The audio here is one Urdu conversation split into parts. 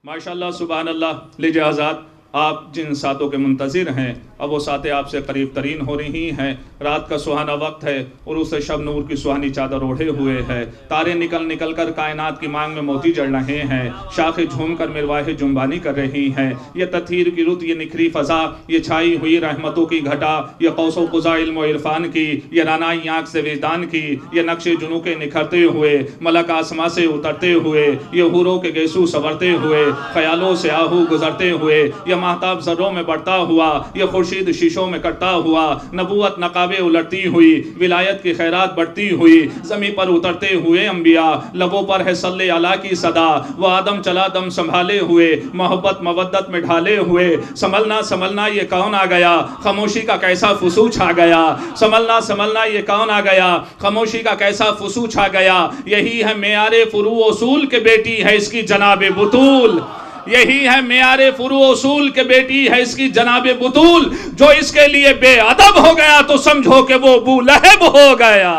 ماشاءاللہ سبحان اللہ. لیجئے آزاد، آپ جن ساتوں کے منتظر ہیں اب وہ ساتیں آپ سے قریب ترین ہو رہی ہیں. رات کا سہانا وقت ہے اور اسے شب نور کی سہانی چادر اوڑھے ہوئے ہے. تارے نکل نکل کر کائنات کی مانگ میں موتی جڑ رہے ہیں. شاخیں جھوم کر مرواہ جنبانی کر رہی ہیں. یہ تطہیر کی رت، یہ نکھری فضا، یہ چھائی ہوئی رحمتوں کی گھٹا، یہ قوس و قزح علم و عرفان کی، یہ رانائی آنکھ سے وجدان کی، یہ نقش جنوں کے نکھرتے ہوئے، ملک آسماں سے اترتے ہوئے، یہ حوروں کے گیسو سنورتے ہوئے، خیالوں سے آہو گزرتے ہوئے، یہ مہتاب ذروں میں بڑھتا ہوا، یہ خورشید شیشوں میں کٹتا ہوا، نبوت نقابیں الٹتی ہوئی، ولایت کی خیرات بڑھتی ہوئی، زمین پر اترتے ہوئے انبیاء، لبوں پر ہے صلی اللہ کی صدا، وہ آدم چلا دم سنبھالے ہوئے، محبت مودت میں ڈھالے ہوئے. سنبھلنا سنبھلنا یہ کون آ گیا، خاموشی کا کیسا فسو چھا گیا. سنبھلنا سنبھلنا یہ کون آ گیا، خاموشی کا کیسا فسو چھا گیا. یہی ہے معیار فروع اصول کے بیٹی ہے اس کی جناب بطول. یہی ہے معیار فروع اصول کے بیٹی ہے اس کی جناب بطول. جو اس کے لیے بے ادب ہو گیا تو سمجھو کہ وہ ابو لہب ہو گیا.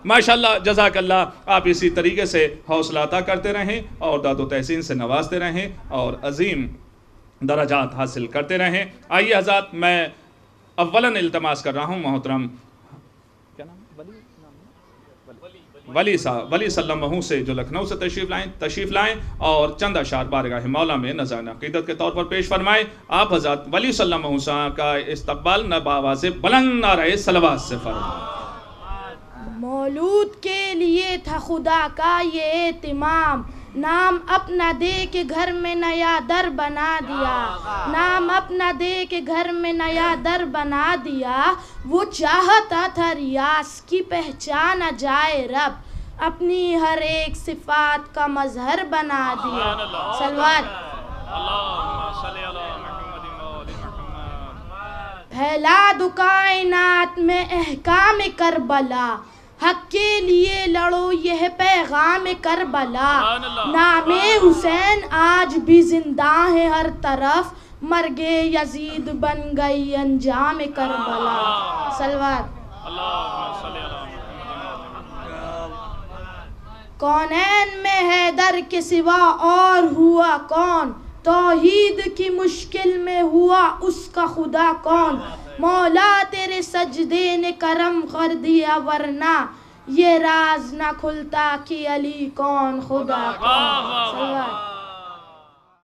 ماشاءاللہ جزاک اللہ. آپ اسی طریقے سے حوصلہ عطا کرتے رہیں اور داد و تحسین سے نوازتے رہیں اور عظیم درجات حاصل کرتے رہیں. آئیے حضرات، میں اولاً التماس کر رہا ہوں محترم ولی صاحب، ولی سلمہ سے جو لکھنؤ سے تشریف لائیں اور چند اشعار بارگاہ مولا میں نذرانہ عقیدت کے طور پر پیش فرمائیں. آپ حضرات ولی سلمہ کا استقبال نہ بآواز بلند نعرہ صلوات سے فرمائیں. مولود کے لیے تھا خدا کا یہ اہتمام، نام اپنا دے کے گھر میں نیا در بنا دیا. نام اپنا دے کے گھر میں نیا در بنا دیا. وہ چاہتا تھا ریاض کی پہچان جائے رب، اپنی ہر ایک صفات کا مظہر بنا دیا. صلوات. پھیلا دو کائنات میں احکام کربلا، حق کے لیے لڑو یہ پیغام کربلا. نام حسین آج بھی زندہ ہے ہر طرف، مرگ یزید بن گئی انجام کربلا. صلوات. کونین میں حیدر کے سوا اور ہوا کون، توحید کی مشکل میں ہوا اس کا خدا کون. مولا تیرے سجدے نے کرم کر دیا ورنہ یہ راز نہ کھلتا کہ علی کون خدا کون.